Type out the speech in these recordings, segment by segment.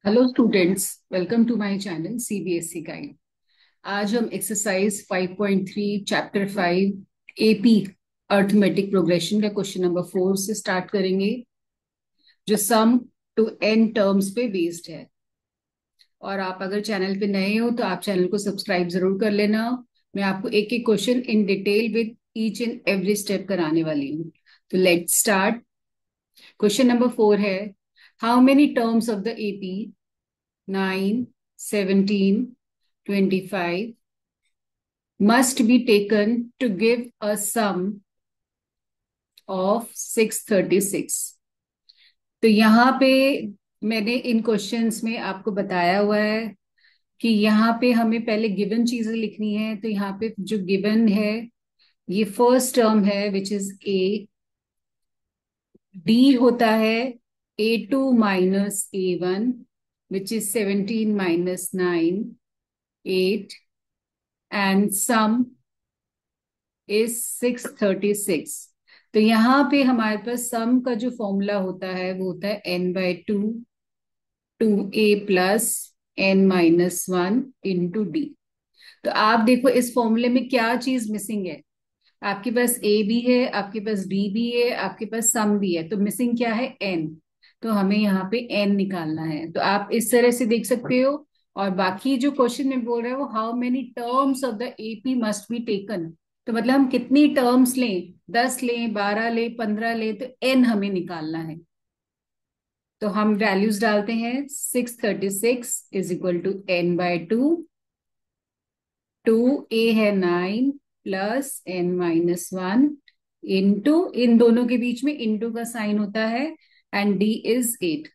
Hello students, welcome to my channel CBSE guide. आज हम exercise 5.3 chapter 5 AP arithmetic progression का question number 4 से start करेंगे, जो सम टू एन टर्म्स पे बेस्ड है। और आप अगर चैनल पे नए हो तो आप चैनल को सब्सक्राइब जरूर कर लेना। मैं आपको एक एक question in detail with each and every step कराने वाली हूँ। तो लेट्स स्टार्ट। क्वेश्चन नंबर 4 है, how many terms of the AP 9, 17, 25 must be taken to give a sum of 636। तो यहाँ पे मैंने इन क्वेश्चंस में आपको बताया हुआ है कि यहाँ पे हमें पहले गिवन चीजें लिखनी है। तो यहाँ पे जो गिवन है, ये फर्स्ट टर्म है विच इज ए। डी होता है A2 minus A1 which is 17 minus 9, 8, and some is 636। तो यहाँ पे हमारे पास सम का जो फॉर्मूला होता है वो होता है n/2 2a plus n-1 into D. तो आप देखो इस फॉर्मूले में क्या चीज मिसिंग है। आपके पास a भी है, आपके पास d भी है, आपके पास सम भी है, तो मिसिंग क्या है? n। तो हमें यहाँ पे n निकालना है। तो आप इस तरह से देख सकते हो। और बाकी जो क्वेश्चन में बोल रहा है वो how many terms of the AP must be taken. तो मतलब हम कितनी टर्म्स लें, 10 लें, 12 लें, 15 लें, तो n हमें निकालना है। तो हम वैल्यूज डालते हैं। 636 is equal to n/2, 2a है 9 प्लस n-1 इंटू, इन दोनों के बीच में इंटू का साइन होता है, एंड d इज 8।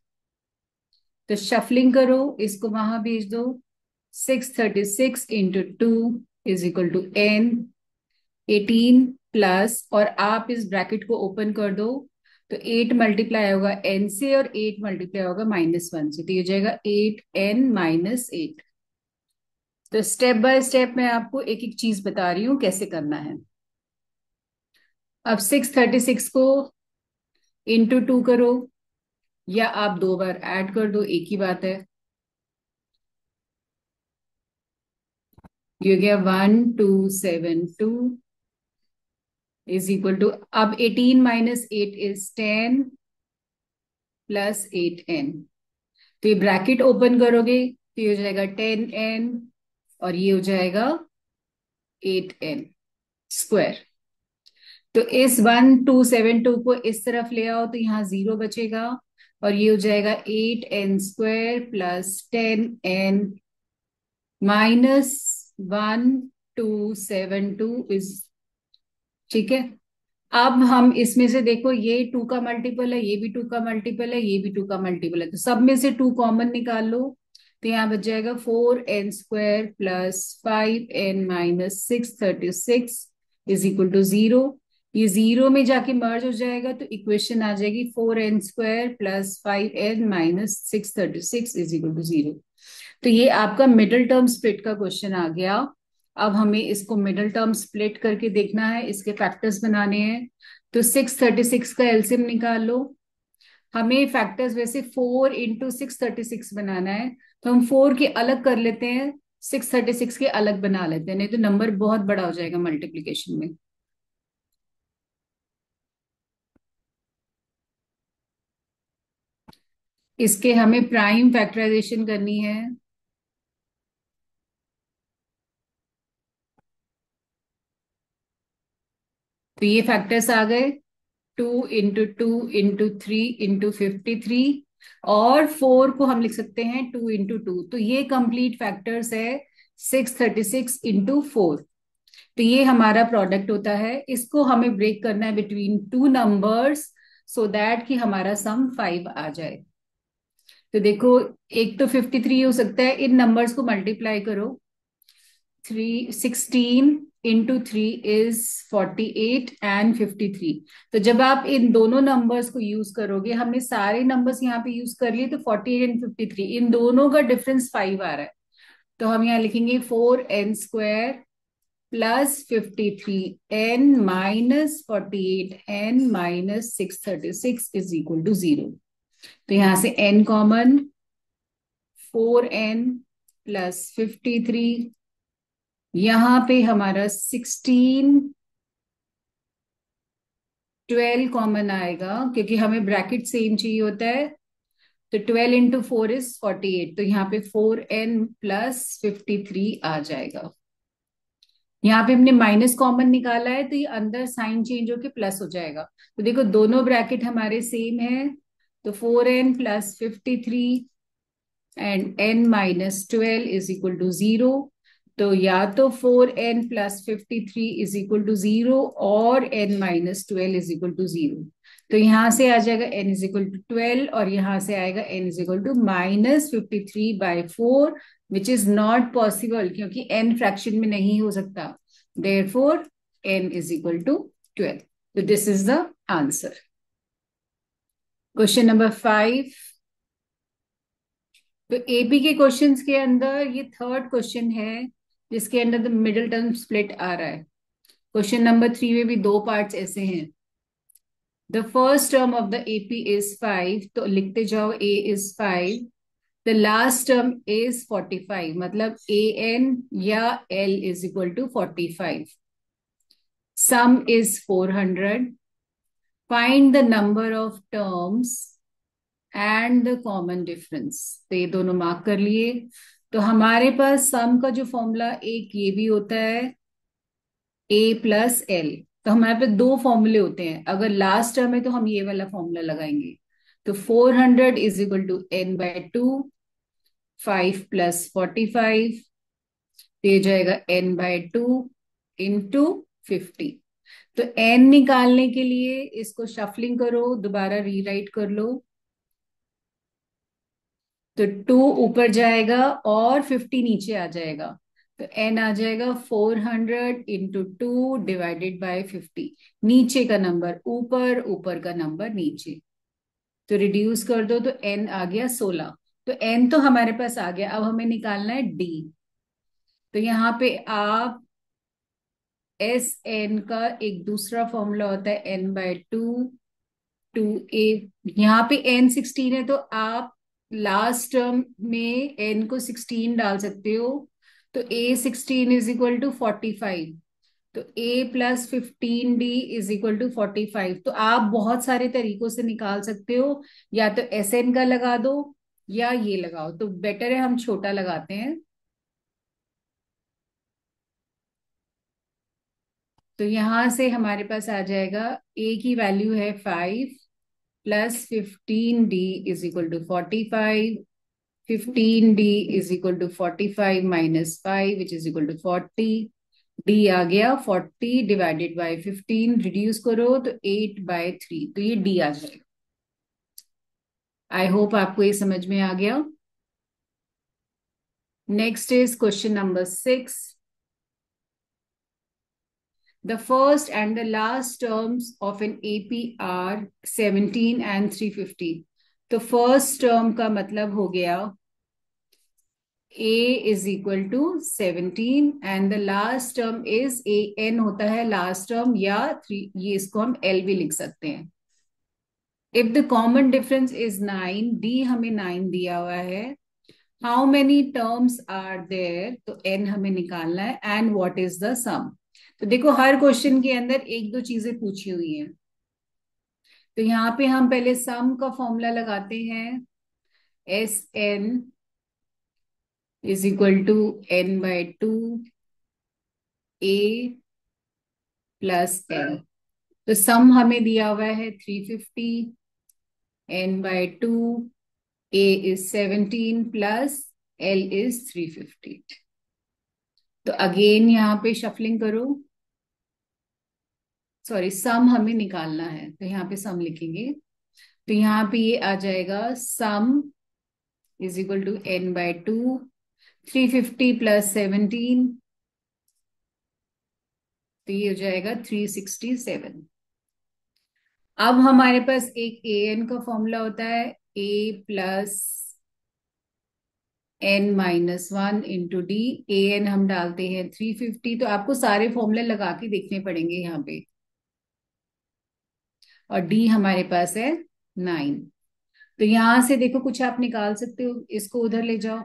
तो शफलिंग करो, इसको वहां भेज दो। 636 into 2 is equal to n 18 plus, और आप इस ब्रैकेट को ओपन कर दो। तो 8 मल्टीप्लाई होगा n से और 8 मल्टीप्लाई होगा -1 से, तो ये हो जाएगा 8n-8। तो स्टेप बाय स्टेप मैं आपको एक एक चीज बता रही हूँ कैसे करना है। अब 636 को इंटू 2 करो, या आप दो बार ऐड कर दो, एक ही बात है। ये हो गया 1272 इज इक्वल टू, अब 18 माइनस 8 इज 10 प्लस 8n। तो ये ब्रैकेट ओपन करोगे तो ये हो जाएगा 10n, और ये हो जाएगा 8n स्क्वायर। तो इस 1272 को इस तरफ ले आओ तो यहाँ जीरो बचेगा, और ये हो जाएगा 8n² plus 10n minus 1272 is, ठीक है। अब हम इसमें से देखो, ये 2 का मल्टीपल है, ये भी 2 का मल्टीपल है, ये भी 2 का मल्टीपल है, तो सब में से 2 कॉमन निकाल लो। तो यहाँ बच जाएगा 4n² plus 5n-636 is equal to 0। ये जीरो में जाके मर्ज हो जाएगा, तो इक्वेशन आ जाएगी 4n² plus 5n-636 is equal to 0। तो ये आपका मिडिल टर्म स्प्लिट का क्वेश्चन आ गया। अब हमें इसको मिडिल टर्म स्प्लिट करके देखना है, इसके फैक्टर्स बनाने हैं। तो 636 का एलसीएम निकाल लो। हमें फैक्टर्स वैसे 4 इंटू 636 बनाना है, तो हम 4 के अलग कर लेते हैं, 636 के अलग बना लेते हैं, नहीं तो नंबर बहुत बड़ा हो जाएगा मल्टीप्लीकेशन में। इसके हमें प्राइम फैक्टराइजेशन करनी है। तो ये फैक्टर्स आ गए, 2 इंटू 2 इंटू 3 इंटू 53, और 4 को हम लिख सकते हैं 2 इंटू 2। तो ये कंप्लीट फैक्टर्स है 636 इंटू 4। तो ये हमारा प्रोडक्ट होता है। इसको हमें ब्रेक करना है between two numbers, so that कि हमारा सम 5 आ जाए। तो देखो, एक तो 53 हो सकता है, इन नंबर्स को मल्टीप्लाई करो। 16 इंटू 3 इज 48 एंड 53। तो जब आप इन दोनों नंबर्स को यूज करोगे, हमने सारे नंबर्स यहाँ पे यूज कर लिए, तो 48 एंड 53 इन दोनों का डिफरेंस 5 आ रहा है। तो हम यहाँ लिखेंगे 4n² plus 53n-48n-636 is equal to 0। तो यहाँ से n कॉमन, 4n+53, यहाँ पे हमारा 16 12 कॉमन आएगा क्योंकि हमें ब्रैकेट सेम चाहिए होता है। तो 12 × 4 = 48, तो यहाँ पे 4n+53 आ जाएगा। यहाँ पे हमने माइनस कॉमन निकाला है तो ये अंदर साइन चेंज होके प्लस हो जाएगा। तो देखो दोनों ब्रैकेट हमारे सेम है, तो 4n+53 एंड n-12 = 0। तो या तो 4n+53 = 0 और n-12 = 0। तो यहां से आ जाएगा n = 12 और यहां से आएगा n -53/4, which is not possible क्योंकि n फ्रैक्शन में नहीं हो सकता। Therefore n = 12। तो this is the answer. Question number 5। तो एपी के क्वेश्चंस के अंदर ये थर्ड क्वेश्चन है जिसके अंदर द मिडिल टर्म स्प्लिट आ रहा है। क्वेश्चन नंबर 3 में भी दो पार्ट्स ऐसे हैं। The first term of the AP is 5, तो लिखते जाओ a is 5। The last term is 45, मतलब an या l = 45। Some is 400। Find the number of terms and the common difference. तो ये दोनों मार्क कर लिए। तो हमारे पास सम का जो फॉर्मूला एक ये भी होता है a+l। तो हमारे पास दो फॉर्मूले होते हैं, अगर लास्ट टर्म है तो हम ये वाला फॉर्मूला लगाएंगे। तो 400 = n/2, 5 + 45, तो ये जाएगा n/2 इंटू 50। तो n निकालने के लिए इसको शफलिंग करो, दोबारा रीराइट कर लो। तो 2 ऊपर जाएगा और 50 नीचे आ जाएगा। तो n आ जाएगा 400 × 2 / 50। नीचे का नंबर ऊपर, ऊपर का नंबर नीचे। तो रिड्यूस कर दो तो n आ गया 16। तो n तो हमारे पास आ गया, अब हमें निकालना है d। तो यहाँ पे आप एस एन का एक दूसरा फॉर्मूला होता है n/2 2a। यहाँ पे n 16 है तो आप लास्ट टर्म में n को 16 डाल सकते हो। तो a 16 = 45। तो a+15d = 45। तो आप बहुत सारे तरीकों से निकाल सकते हो, या तो SN का लगा दो या ये लगाओ, तो बेटर है हम छोटा लगाते हैं। तो यहां से हमारे पास आ जाएगा a की वैल्यू है 5 +15d = 45। 15d = 45 - 5 = 40। d आ गया 40 / 15, रिड्यूस करो तो 8/3, तो ये d आ जाएगा। आई होप आपको ये समझ में आ गया। Next is question number 6। The first and the last terms of an AP are 17 and 350। तो फर्स्ट टर्म का मतलब हो गया a = 17 and the last term is an होता है लास्ट टर्म, या 3, ये इसको हम l भी लिख सकते हैं। If the common difference is 9, d हमें 9 दिया हुआ है। How many terms are there, तो n हमें निकालना है, and what is the sum. तो देखो हर क्वेश्चन के अंदर एक दो चीजें पूछी हुई हैं। तो यहाँ पे हम पहले सम का फॉर्मूला लगाते हैं। SN = n/2 a + l। तो सम हमें दिया हुआ है 350, n/2 a is 17 plus l is 350। तो अगेन यहाँ पे शफलिंग करो। सॉरी, सम हमें निकालना है तो यहाँ पे सम लिखेंगे। तो यहाँ पे ये आ जाएगा सम = n/2, 350 + 17, तो ये हो जाएगा 367। अब हमारे पास एक an का फॉर्मूला होता है a + n-1 × d। an हम डालते हैं 350, तो आपको सारे फॉर्मूले लगा के देखने पड़ेंगे यहाँ पे। और d हमारे पास है 9। तो यहां से देखो कुछ आप निकाल सकते हो, इसको उधर ले जाओ।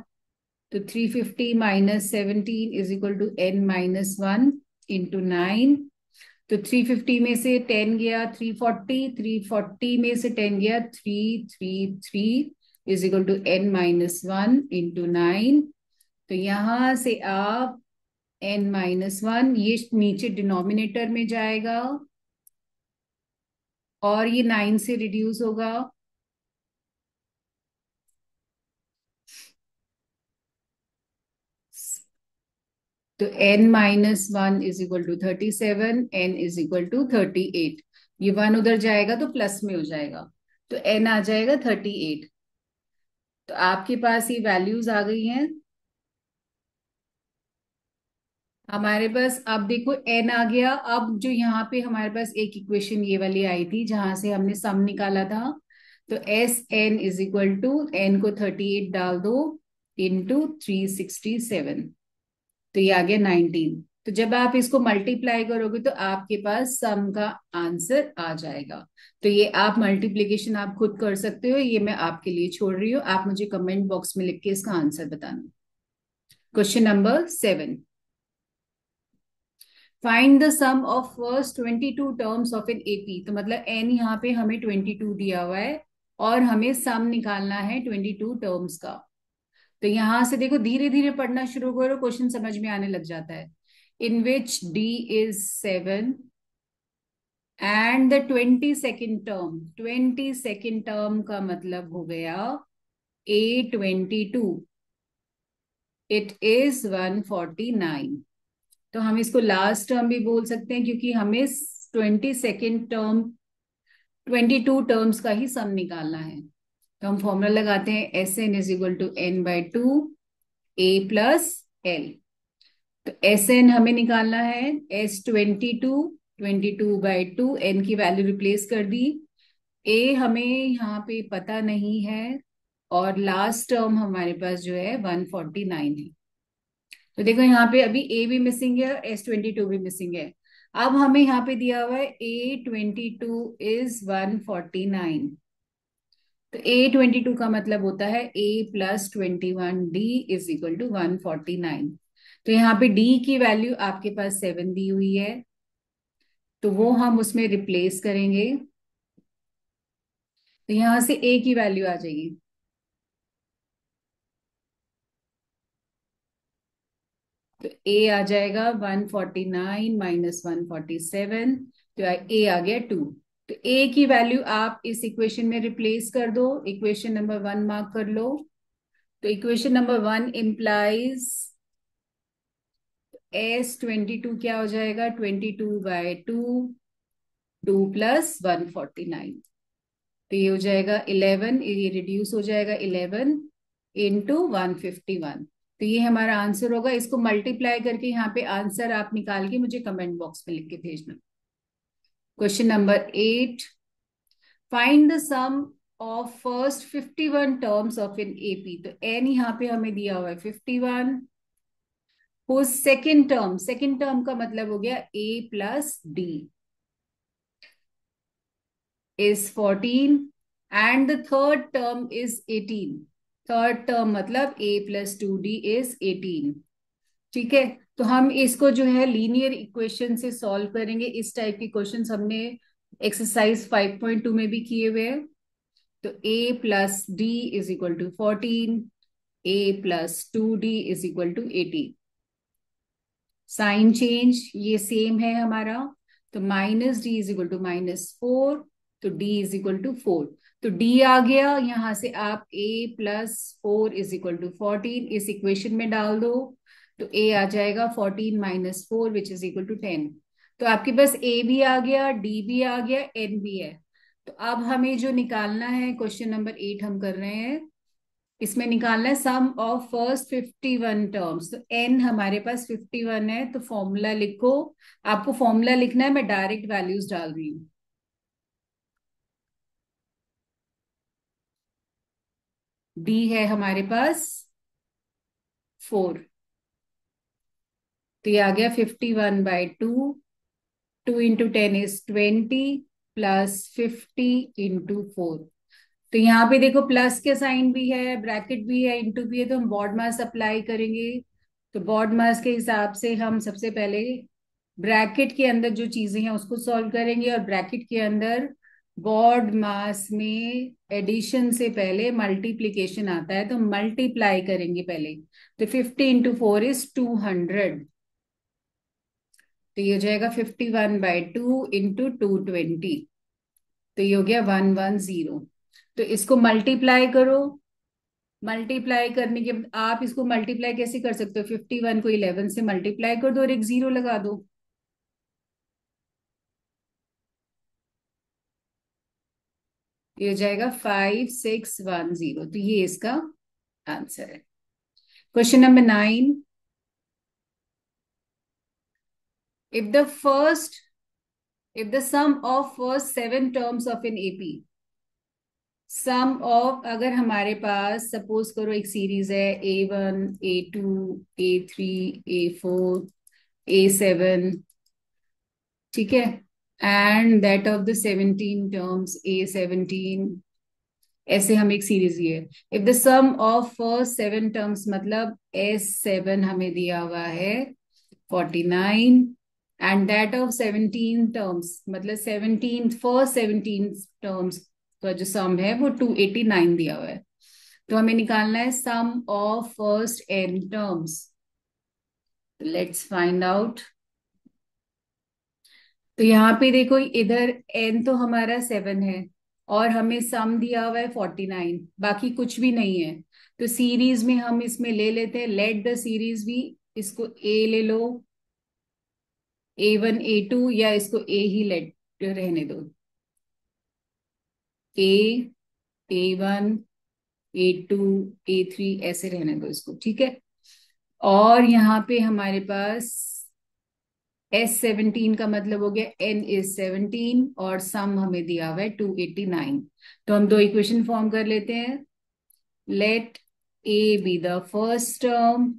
तो 350 minus 17 is equal to n-1 into 9। तो 350 में से 10 गया 340, 340 में से 10 गया 333 is equal to n-1 into 9। तो यहां से आप n-1 ये नीचे डिनोमिनेटर में जाएगा और ये 9 से रिड्यूस होगा। तो n-1 is equal to 37, n is equal to 38। ये वन उधर जाएगा तो प्लस में हो जाएगा, तो n आ जाएगा 38। तो आपके पास ये वैल्यूज आ गई हैं हमारे पास। अब देखो n आ गया। अब जो यहाँ पे हमारे पास एक इक्वेशन ये वाली आई थी जहां से हमने सम निकाला था, तो S N is equal to N को 38 डाल दो इंटू 367, तो ये आ गया 19। तो जब आप इसको मल्टीप्लाई करोगे तो आपके पास सम का आंसर आ जाएगा। तो ये आप मल्टीप्लीकेशन आप खुद कर सकते हो, ये मैं आपके लिए छोड़ रही हूँ। आप मुझे कमेंट बॉक्स में लिख के इसका आंसर बताना। Question number 7, find the sum of first 22 terms of an AP. तो मतलब एन यहाँ पे हमें 22 दिया हुआ है और हमें सम निकालना है 22 टर्म्स का। तो यहां से देखो धीरे धीरे पढ़ना शुरू करो, क्वेश्चन समझ में आने लग जाता है। In which D is 7 and the 22nd term, 22nd term का मतलब हो गया A22, इट इज 149। तो हम इसको लास्ट टर्म भी बोल सकते हैं क्योंकि हमें 22nd टर्म 22 टर्म्स का ही सम निकालना है। तो हम फॉर्मूला लगाते हैं S N is equal to n/2 a+l। तो एस एन हमें निकालना है S22, 22/2, एन की वैल्यू रिप्लेस कर दी। ए हमें यहाँ पे पता नहीं है और लास्ट टर्म हमारे पास जो है 149 है। तो देखो यहाँ पे अभी ए भी मिसिंग है और S22 भी मिसिंग है। अब हमें यहाँ पे दिया हुआ है A22 इज 149। तो A22 का मतलब होता है A+21D इज इक्वल टू 149। तो यहाँ पे D की वैल्यू आपके पास 7 दी हुई है, तो वो हम उसमें रिप्लेस करेंगे। तो यहां से A की वैल्यू आ जाएगी। तो ए आ जाएगा 149 माइनस 147। तो ए आ गया 2। तो ए की वैल्यू आप इस इक्वेशन में रिप्लेस कर दो, इक्वेशन नंबर 1 मार्क कर लो। तो इक्वेशन नंबर 1 इंप्लाइज S22 क्या हो जाएगा 22/2, 2+149। तो ये हो जाएगा 11, ये रिड्यूस हो जाएगा 11 इंटू 151। तो ये हमारा आंसर होगा। इसको मल्टीप्लाई करके यहाँ पे आंसर आप निकाल के मुझे कमेंट बॉक्स में लिख के भेजना। Question number 8, find the sum of first 51 terms of an AP. तो एन यहाँ पे हमें दिया हुआ है 51। हो सेकेंड टर्म का मतलब हो गया A+D is 14 and the third term is 18। Third term मतलब A+2D is 18। ठीक है, तो हम इसको जो है लीनियर इक्वेशन से सॉल्व करेंगे। इस टाइप के क्वेश्चंस हमने एक्सरसाइज 5.2 में भी किए हुए हैं। तो A+D is equal to 14, A+2D is equal to 18। Sign change ये सेम है हमारा। तो -D इज इक्वल टू -4, तो D इज इक्वल टू 4। तो D आ गया, यहां से आप A+4 इज इक्वल टू 14 इस इक्वेशन में डाल दो। तो A आ जाएगा 14 minus 4 which is equal to 10। तो आपके पास A भी आ गया, D भी आ गया, N भी है। तो अब हमें जो निकालना है, क्वेश्चन नंबर 8 हम कर रहे हैं। इसमें निकालना है सम ऑफ फर्स्ट 51 टर्म्स। तो एन हमारे पास 51 है, तो फॉर्मूला लिखो। आपको फॉर्मूला लिखना है, मैं डायरेक्ट वैल्यूज डाल रही हूँ। डी है हमारे पास 4। तो ये आ गया 51/2, 2 इंटू 10 इज 20 प्लस 50 इंटू 4। तो यहाँ पे देखो प्लस के साइन भी है, ब्रैकेट भी है, इंटू भी है, तो हम बॉड मास अप्लाई करेंगे। तो बॉड मास के हिसाब से हम सबसे पहले ब्रैकेट के अंदर जो चीजें हैं उसको सॉल्व करेंगे, और ब्रैकेट के अंदर बॉड मास में एडिशन से पहले मल्टीप्लीकेशन आता है, तो मल्टीप्लाई करेंगे पहले। तो 50 × 4 = 200। तो ये हो जाएगा 51/2 × 220। तो ये हो गया 110। तो इसको मल्टीप्लाई करो। मल्टीप्लाई करने के बाद आप इसको मल्टीप्लाई कैसे कर सकते हो? 51 को 11 से मल्टीप्लाई कर दो और एक जीरो लगा दो। ये हो जाएगा 5610। तो ये इसका आंसर है। Question number 9। If the first if the sum of first 7 terms of an AP, sum of, अगर हमारे पास सपोज करो एक सीरीज है A1, A2, A3, A4, A7, ठीक है, and that of the 17 terms A17, ऐसे हम एक सीरीज ये, if the sum of first 7 terms, मतलब S7 हमें दिया हुआ है 49, एंड दैट ऑफ 17 टर्म्स, मतलब 17 फर्स्ट 17 टर्म्स का जो सम है वो 289 दिया हुआ है। तो हमें निकालना है sum of first n terms. Let's find out. तो यहाँ पे देखो, इधर n तो हमारा 7 है, और हमें सम दिया हुआ है 49, बाकी कुछ भी नहीं है। तो सीरीज में हम इसमें ले लेते हैं, लेट द सीरीज भी, इसको a ले लो, A1 A2, या इसको a ही लेट रहने दो, a, A1, A2, A3 ऐसे रहने दो इसको, ठीक है। और यहाँ पे हमारे पास S17 का मतलब हो गया N = 17, और सम हमें दिया हुआ है 289। तो हम दो इक्वेशन फॉर्म कर लेते हैं। Let A be the first term,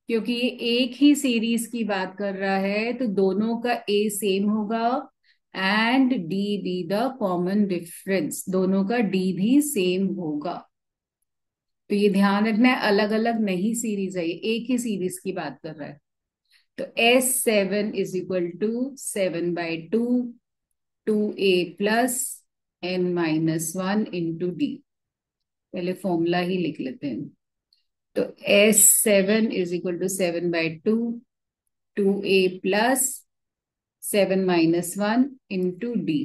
क्योंकि ये एक ही सीरीज की बात कर रहा है तो दोनों का A सेम होगा, and D be the common difference, दोनों का D भी सेम होगा। तो ये ध्यान रखना है, अलग अलग नहीं सीरीज है, ये एक ही सीरीज की बात कर रहा है। तो S7 = 7/2 2a + n-1 पहले फॉर्मूला ही लिख लेते हैं। तो S7 = 7/2 2a + 7-1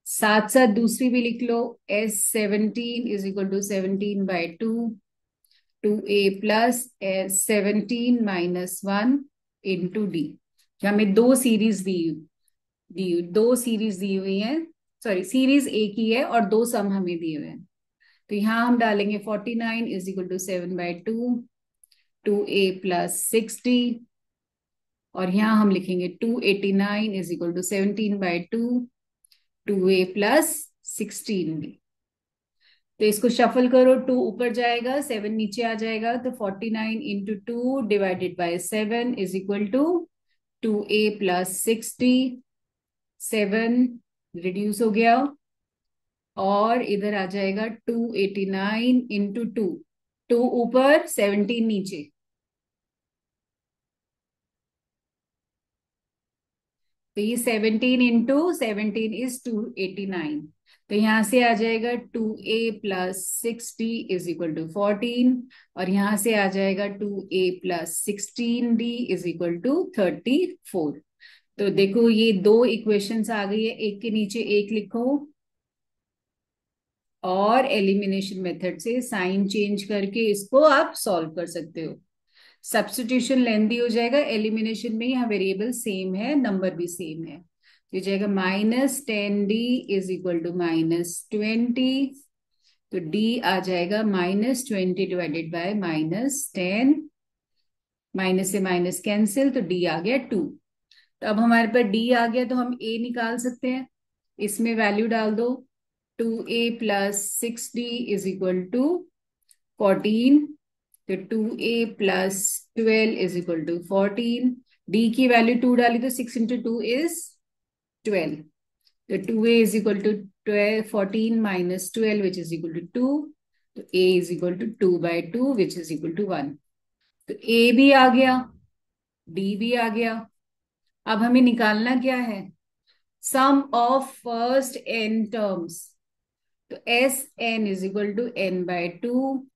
साथ साथ दूसरी भी लिख लो। S17 = 17/2 2a + 17-1 हमें दो सीरीज दी हुई है, सॉरी सीरीज एक ही है और दो सम हमें दिए हुए हैं। तो यहाँ हम डालेंगे 49 = 7/2 2a + 60, और यहाँ हम लिखेंगे 289 = 17/2 2a + 16। तो इसको शफल करो, 2 ऊपर जाएगा, 7 नीचे आ जाएगा, तो 49 × 2 ÷ 7 = 2a + 60। 7 रिड्यूस हो गया, और इधर आ जाएगा 289 × 2, 2 ऊपर 17 नीचे, तो ये 17 × 17 = 289। तो यहां से आ जाएगा 2a + 60 = 14, और यहां से आ जाएगा 2a + 16d = 34। तो देखो ये दो इक्वेशंस आ गई है, एक के नीचे एक लिखो, और एलिमिनेशन मेथड से साइन चेंज करके इसको आप सॉल्व कर सकते हो। सब्स्टिट्यूशन लेंथी हो जाएगा, एलिमिनेशन में यहाँ वेरिएबल सेम है, नंबर भी सेम है। तो जाएगा -10d = -20। तो d आ जाएगा -20 / -10, माइनस से माइनस कैंसिल, तो d आ गया 2। तो अब हमारे पास d आ गया, तो हम a निकाल सकते हैं, इसमें वैल्यू डाल दो। 2a + 6d = 14, तो 2a + 12 = 14। d की वैल्यू 2 डाली, तो 6 × 2 = 12। तो 2a = 14 minus 12 which is equal to 2. तो a is equal to 2/2 which is equal to 1. तो a भी आ गया, d भी आ गया. अब हमें निकालना क्या है? Sum of first n terms. तो S N is equal to n/2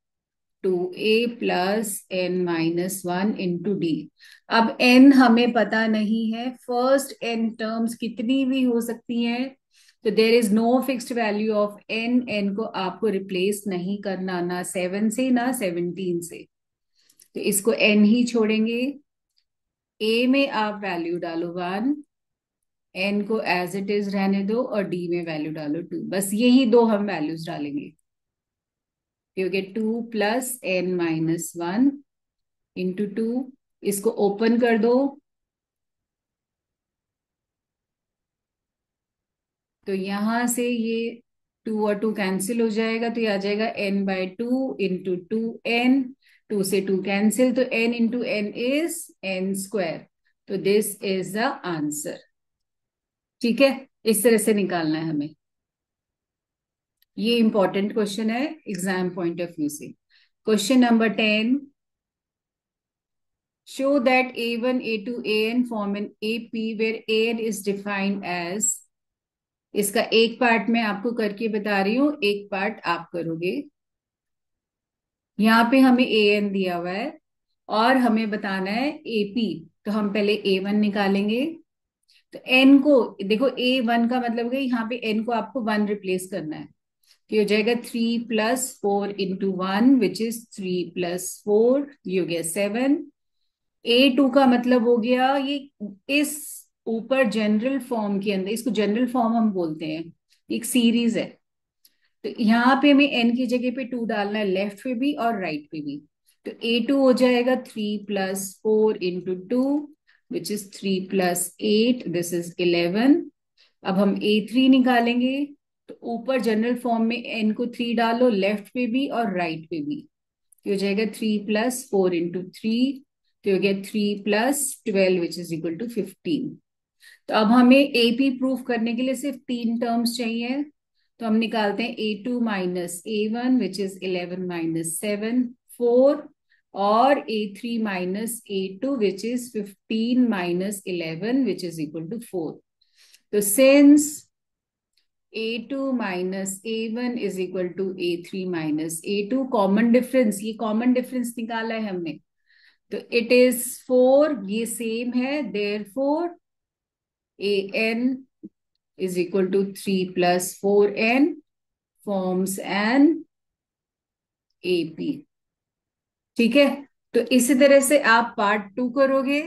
2a plus n-1 into D. अब n हमें पता नहीं है, फर्स्ट n टर्म्स कितनी भी हो सकती हैं, तो there is no fixed value of n को आपको रिप्लेस नहीं करना, ना 7 से ना 17 से. तो इसको n ही छोड़ेंगे. a में आप वैल्यू डालो 1, n को एज इट इज रहने दो और d में वैल्यू डालो 2. बस यही दो हम वैल्यूज डालेंगे. You get 2 plus n-1 into 2. इसको ओपन कर दो तो यहां से ये 2 और 2 कैंसिल हो जाएगा, तो ये आ जाएगा n/2 इंटू 2n. 2 से 2 कैंसिल, तो n into n is n². तो दिस इज द आंसर. ठीक है, इस तरह से निकालना है हमें. ये इंपॉर्टेंट क्वेश्चन है एग्जाम पॉइंट ऑफ व्यू से. Question number 10. Show that A1, A2, AN form an AP where AN is defined as. इसका एक पार्ट मैं आपको करके बता रही हूं, एक पार्ट आप करोगे. यहाँ पे हमें AN दिया हुआ है और हमें बताना है AP. तो हम पहले A1 निकालेंगे. तो N को देखो, A1 का मतलब है यहाँ पे N को आपको 1 रिप्लेस करना है. तो ये हो जाएगा 3 + 4 × 1 विच इज 3 + 4. ये हो गया 7. A2 का मतलब हो गया ये इस ऊपर जनरल फॉर्म के अंदर, इसको जनरल फॉर्म हम बोलते हैं, एक सीरीज है. तो यहाँ पे हमें n की जगह पे 2 डालना है, लेफ्ट पे भी और राइट पे भी. तो A2 हो जाएगा 3 + 4 × 2 विच इज 3 + 8 दिस इज 11. अब हम A3 निकालेंगे. तो ऊपर जनरल फॉर्म में n को 3 डालो, लेफ्ट पे भी और राइट पे भी. तो हो जाएगा 3 + 4 × 3. तो हो गया 3 + 12 विच इज इक्वल टू 15. तो अब हमें एपी प्रूफ करने के लिए सिर्फ 3 टर्म्स चाहिए. तो हम निकालते हैं A2 - A1 विच इज 11 - 7 4, और A3 - A2 which is 15 - 11 which is equal to 4. तो since A2 - A1 is equal to A3 - A2, common difference, ये कॉमन डिफरेंस निकाला है हमने, तो इट इज 4. ये सेम है, therefore AN is equal to 3 + 4n forms an AP. ठीक है, तो इसी तरह से आप पार्ट 2 करोगे.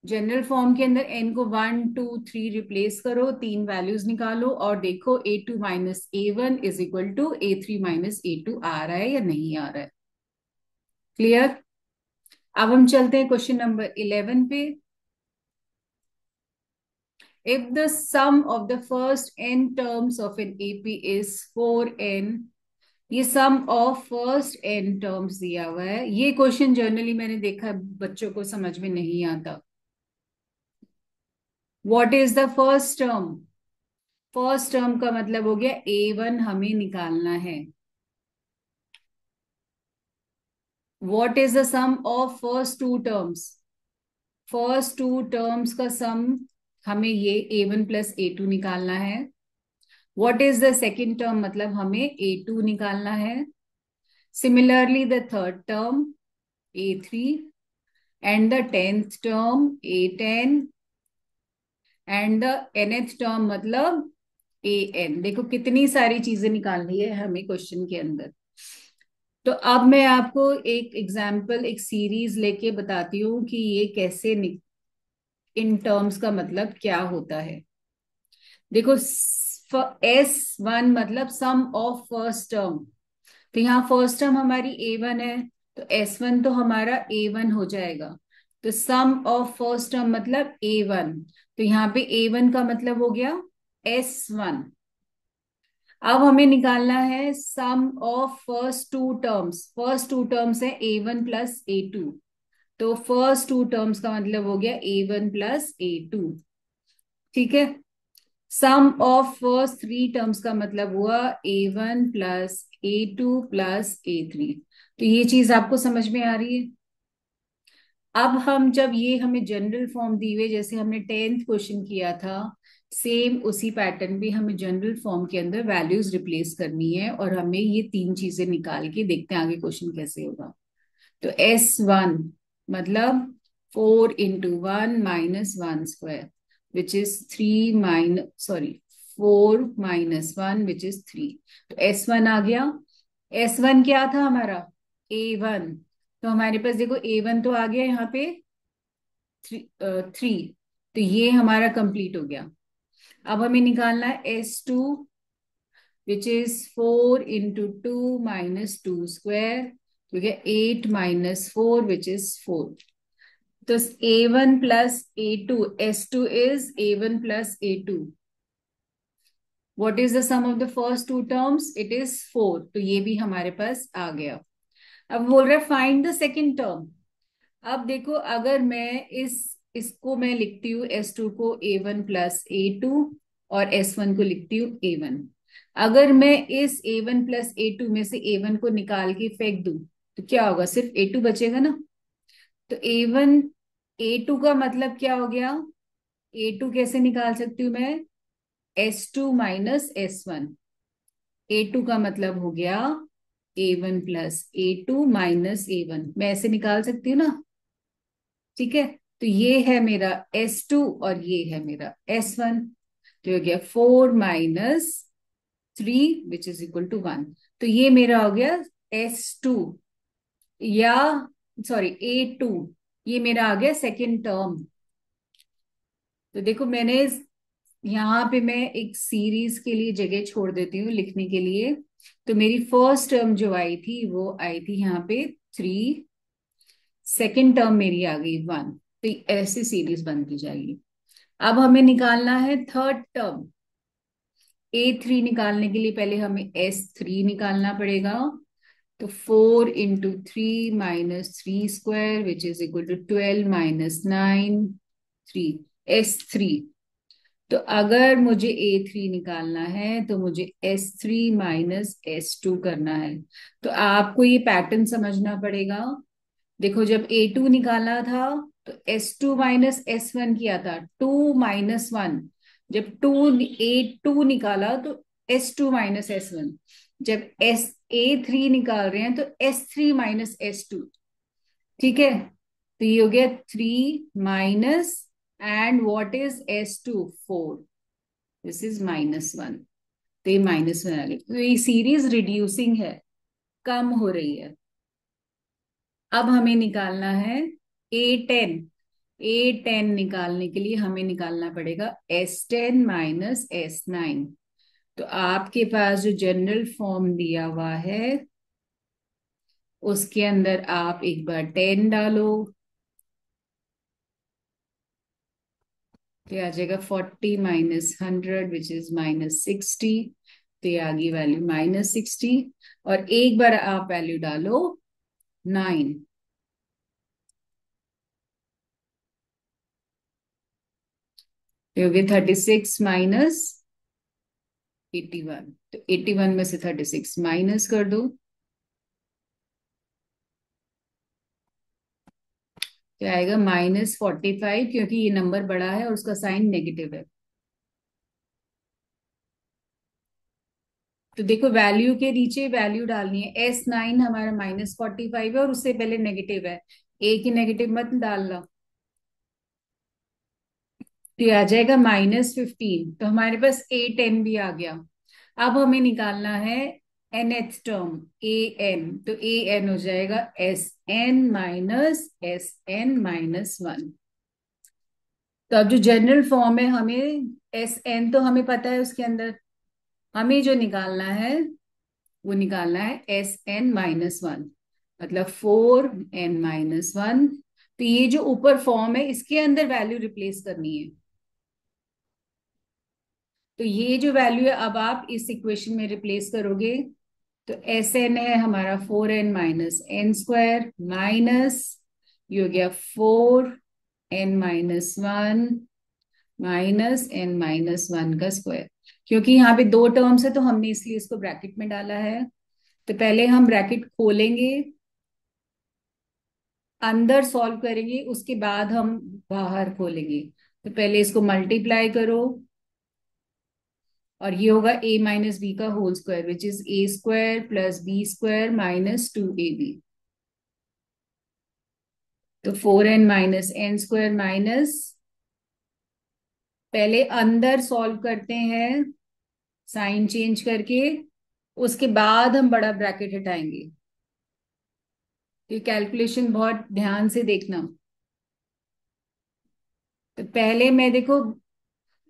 जनरल फॉर्म के अंदर n को 1 2 3 रिप्लेस करो, 3 वैल्यूज निकालो और देखो A2 - A1 is equal to A3 - A2 आ रहा है या नहीं आ रहा है. क्लियर. अब हम चलते हैं क्वेश्चन नंबर 11 पे. If the sum of the first n terms of an AP is 4n, ये सम ऑफ फर्स्ट n टर्म्स दिया हुआ है. ये क्वेश्चन जनरली मैंने देखा बच्चों को समझ में नहीं आता. What is the first term? First term का मतलब हो गया A1 हमें निकालना है. What is the sum of first 2 terms? First 2 terms का सम हमें ये A1 + A2 निकालना है. What is the second term? मतलब हमें A2 निकालना है. Similarly the third term A3 and the 10th term A10 and the nth term मतलब AN. देखो कितनी सारी चीजें निकालनी है हमें क्वेश्चन के अंदर. तो अब मैं आपको एक एग्जाम्पल, एक सीरीज लेके बताती हूँ कि ये कैसे इन टर्म्स का मतलब क्या होता है. देखो S1 मतलब सम ऑफ फर्स्ट टर्म. तो यहाँ फर्स्ट टर्म हमारी A1 है, तो S1 तो हमारा A1 हो जाएगा. तो सम ऑफ फर्स्ट टर्म मतलब A1. तो यहाँ पे A1 का मतलब हो गया S1. अब हमें निकालना है sum of first 2 terms. First 2 terms है A1 + A2. तो फर्स्ट 2 टर्म्स का मतलब हो गया A1 + A2. ठीक है. Sum of first three terms का मतलब हुआ A1 plus A2 plus A3। तो ये चीज आपको समझ में आ रही है। अब हम जब ये हमें जनरल फॉर्म दी हुई, जैसे हमने 10th क्वेश्चन किया था, सेम उसी पैटर्न भी हमें जनरल फॉर्म के अंदर वैल्यूज रिप्लेस करनी है, और हमें ये तीन चीजें निकाल के देखते हैं आगे क्वेश्चन कैसे होगा। तो S1 मतलब 4 into 1 - 1 square which is 4 - 1 which is 3। तो S1 आ गया। S1 क्या था हमारा? A1। तो हमारे पास देखो A1 तो आ गया यहाँ पे 3। तो ये हमारा कंप्लीट हो गया। अब हमें निकालना है S2 which is 4 into 2 - 2 square, तो क्या 8 - 4 विच इज 4। तो A1 plus A2, S2 is A1 plus A2। What is the sum of the first two terms? It is 4। तो ये भी हमारे पास आ गया। अब बोल रहा है फाइंड द सेकेंड टर्म। अब देखो, अगर मैं इसको मैं लिखती हूँ S2 को A1 प्लस A2 और S1 को लिखती हूँ A1। अगर मैं इस A1 प्लस A2 में से A1 को निकाल के फेंक दूं तो क्या होगा? सिर्फ A2 बचेगा ना। तो A1 A2 का मतलब क्या हो गया? A2 कैसे निकाल सकती हूँ मैं? S2 minus S1। A2 का मतलब हो गया A1 plus A2 minus A1। मैं ऐसे निकाल सकती हूँ ना। ठीक है। तो ये है मेरा S2 और ये है मेरा S1। तो हो गया 4 - 3 विच इज इक्वल टू 1। तो ये मेरा हो गया S2, या सॉरी A2। ये मेरा आ गया सेकेंड टर्म। तो देखो, मैंने यहाँ पे मैं एक सीरीज के लिए जगह छोड़ देती हूँ लिखने के लिए। तो मेरी फर्स्ट टर्म जो आई थी वो आई थी यहाँ पे 3। सेकेंड टर्म मेरी आ गई 1। तो ऐसी सीरीज बनती जाएगी। अब हमें निकालना है थर्ड टर्म। A3 निकालने के लिए पहले हमें S3 निकालना पड़ेगा। तो 4 into 3 - 3 square which is equal to 12 - 9 3 S3। तो अगर मुझे A3 निकालना है तो मुझे S3 माइनस S2 करना है। तो आपको ये पैटर्न समझना पड़ेगा। देखो, जब A2 निकाला था तो S2 माइनस S1 किया था, 2 - 1। जब A2 निकाला तो S2 माइनस S1। जब A3 निकाल रहे हैं तो S3 माइनस S2। ठीक है। तो ये हो गया 3 and what is S2? 4। This is -1। तो ये -1 आ गई। तो ये सीरीज रिड्यूसिंग है, कम हो रही है। अब हमें निकालना है A10। A10 निकालने के लिए हमें निकालना पड़ेगा S10 माइनस S9। तो आपके पास जो जनरल फॉर्म दिया हुआ है उसके अंदर आप एक बार 10 डालो, तो आ जाएगा 40 माइनस 100 विच इज -60। तो ये आ गई वैल्यू -60। और एक बार आप वैल्यू डालो 9। तो हो गया 36 माइनस 81। तो 81 में से 36 माइनस कर दो, तो आएगा -45, क्योंकि ये नंबर बड़ा है और उसका साइन नेगेटिव है। तो देखो, वैल्यू के नीचे वैल्यू डालनी है। S9 हमारा -45 है और उससे पहले नेगेटिव है। ए की नेगेटिव मत डालना। तो ये आ जाएगा -15। तो हमारे पास A10 भी आ गया। अब हमें निकालना है nth टर्म an। तो an हो जाएगा Sn - Sn - 1। तो अब जो जनरल फॉर्म है, हमें Sn तो हमें पता है, उसके अंदर हमें जो निकालना है वो निकालना है Sn - 1, मतलब 4n - 1। तो ये जो ऊपर फॉर्म है इसके अंदर वैल्यू रिप्लेस करनी है। तो ये जो वैल्यू है अब आप इस इक्वेशन में रिप्लेस करोगे। तो Sn है हमारा 4n - n² माइनस, ये हो गया 4n - 1 -n-1 का स्क्वायर। क्योंकि यहाँ पे दो टर्म्स है तो हमने इसलिए इसको ब्रैकेट में डाला है। तो पहले हम ब्रैकेट खोलेंगे, अंदर सॉल्व करेंगे, उसके बाद हम बाहर खोलेंगे। तो पहले इसको मल्टीप्लाई करो, और ये होगा a - b का whole square, which is a² + b² - 2ab। तो 4n - n² माइनस, पहले अंदर सॉल्व करते हैं साइन चेंज करके, उसके बाद हम बड़ा ब्रैकेट हटाएंगे। ये कैलकुलेशन बहुत ध्यान से देखना। तो पहले मैं देखो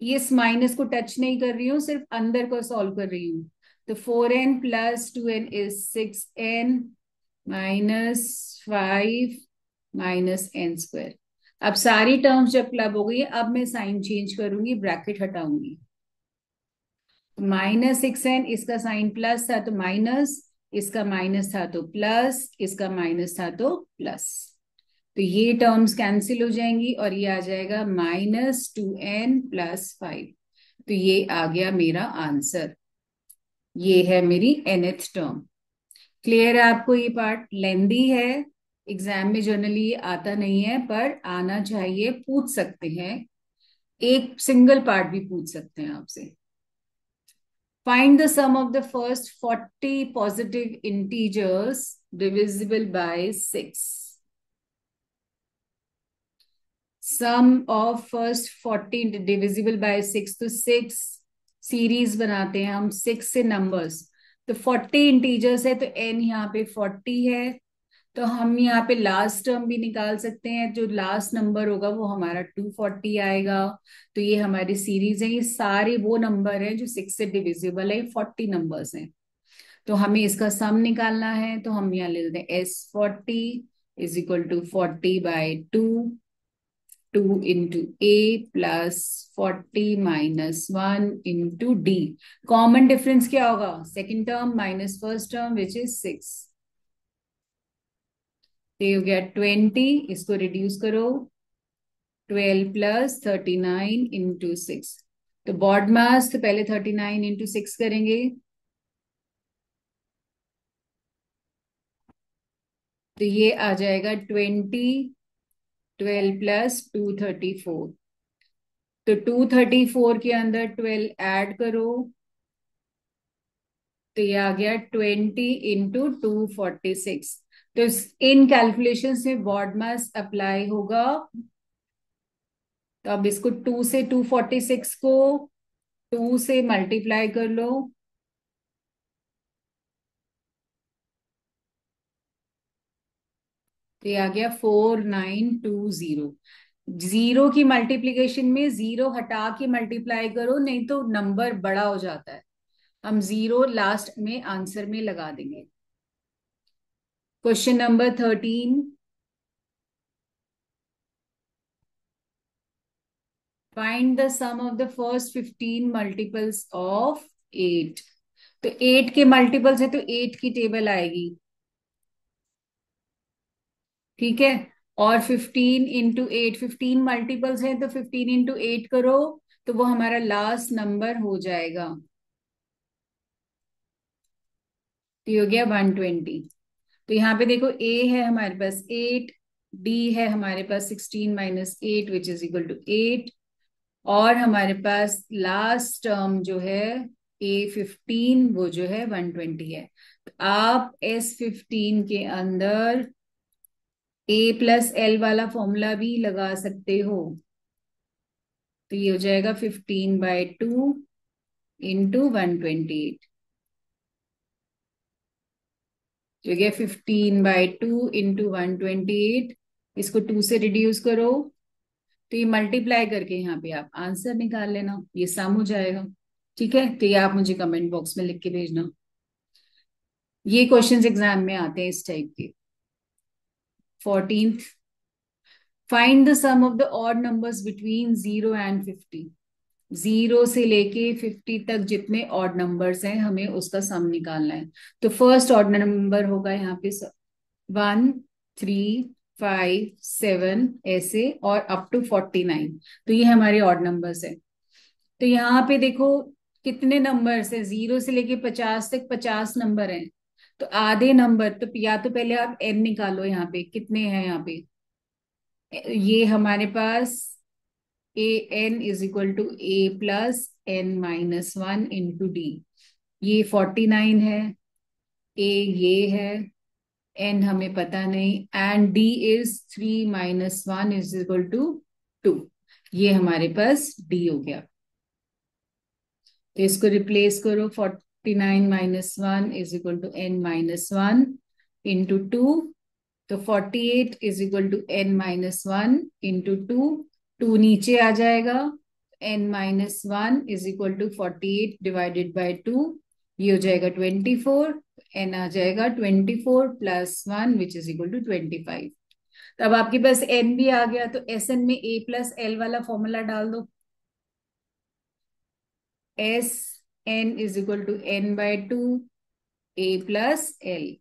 ये इस माइनस को टच नहीं कर रही हूँ, सिर्फ अंदर को सॉल्व कर रही हूँ। तो 4n + 2n is 6n -5 -n²। अब सारी टर्म्स जब क्लब हो गई, अब मैं साइन चेंज करूंगी, ब्रैकेट हटाऊंगी। -6n, इसका साइन प्लस था तो माइनस, इसका माइनस था तो प्लस, इसका माइनस था तो प्लस। तो ये टर्म्स कैंसिल हो जाएंगी और ये आ जाएगा -2n + 5। तो ये आ गया मेरा आंसर। ये है मेरी nth टर्म। क्लियर है आपको? ये पार्ट लेंदी है, एग्जाम में जनरली ये आता नहीं है, पर आना चाहिए, पूछ सकते हैं, एक सिंगल पार्ट भी पूछ सकते हैं आपसे। Find the sum of the first 40 positive integers divisible by 6. Sum of first 40 divisible by 6, तो 6 सीरीज बनाते हैं हम, 6 से नंबर्स। तो 40 इंटीजर्स है तो n यहाँ पे 40 है, तो हम यहाँ पे लास्ट टर्म भी निकाल सकते हैं, जो लास्ट नंबर होगा वो हमारा 240 आएगा। तो ये हमारी सीरीज है, ये सारे वो नंबर हैं जो 6 से डिविजिबल है, 40 नंबर्स हैं। तो हमें इसका सम निकालना है, तो हम यहाँ ले लेते हैं S40 = 40/2, 2 into A plus 40 - 1 into D। Common difference क्या होगा? Second term minus first term, which is 6। तो ये हो गया 20, इसको रिड्यूस करो, 12 + 39 into 6। तो बॉड मास, तो पहले 39 into 6 करेंगे, तो ये आ जाएगा 20, 12 + 234। तो 234 के अंदर 12 ऐड करो, तो ये आ गया 20 into 246। तो इन कैलकुलेशन में बॉड मास अप्लाई होगा। तो अब इसको 2 से 246 को 2 से मल्टीप्लाई कर लो, तो ये आ गया 4920। जीरो की मल्टीप्लीकेशन में जीरो हटा के मल्टीप्लाई करो, नहीं तो नंबर बड़ा हो जाता है। हम जीरो लास्ट में आंसर में लगा देंगे। Question number 13, find the sum of the first 15 multiples of 8। तो 8 के मल्टीपल्स है तो 8 की टेबल आएगी, ठीक है। और 15 × 8, 15 मल्टीपल्स है तो 15 × 8 करो, तो वो हमारा लास्ट नंबर हो जाएगा। तो ये हो गया 120। तो यहाँ पे देखो ए है हमारे पास 8, डी है हमारे पास 16 - 8 विच इज इक्वल टू 8, और हमारे पास लास्ट टर्म जो है A15, वो जो है 120 है। तो आप S15 के अंदर A+L वाला फॉर्मूला भी लगा सकते हो। तो ये हो जाएगा 15/2 into 128। जो गया 15/2 into 128, इसको 2 से रिड्यूस करो, तो ये मल्टीप्लाई करके यहाँ पे आप आंसर निकाल लेना, ये सम हो जाएगा। ठीक है, तो ये आप मुझे कमेंट बॉक्स में लिख के भेजना। ये क्वेश्चंस एग्जाम में आते हैं इस टाइप के। 14th, find the sum of the odd numbers between 0 and 50। 0 से लेके 50 तक जितने ऑड नंबर्स हैं, हमें उसका सम निकालना है। तो फर्स्ट ऑड नंबर होगा यहाँ पे 1, 3, 5 7 ऐसे और अप टू 49। तो ये हमारे ऑड नंबर्स है। तो यहाँ पे देखो कितने नंबर्स है, 0 से लेके 50 तक 50 नंबर हैं। तो आधे नंबर तो या तो पहले आप n निकालो, यहाँ पे कितने हैं यहाँ पे। ये हमारे पास A N is equal to A plus N minus one into D. ये 49 है। ए ये है। एन हमें पता नहीं। And D is 3 - 1 is equal to 2। ये हमारे पास डी हो गया। तो इसको रिप्लेस करो। 49 - 1 is equal to n -1 into two. तो 48 is equal to n-1 into two. Two नीचे आ जाएगा। n-1 is equal to 48 divided by two. ये हो जाएगा 24। n आ जाएगा 24 plus 1 which is equal to 25। तो अब आपके पास n भी आ गया, तो एस एन में a प्लस एल वाला फॉर्मूला डाल दो। S N is equal to n/2 a plus L.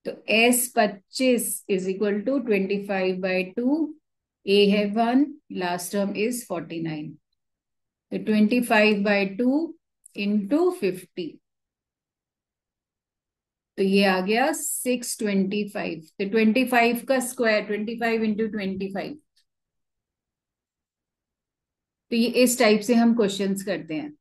तो S25 इज इक्वल टू 25/2। ए है 1, लास्ट टर्म इज 49। तो 25/2 इंटू 50। तो ये आ गया 625। तो 25 का स्क्वायर 25 इंटू 25। तो ये इस टाइप से हम क्वेश्चंस करते हैं।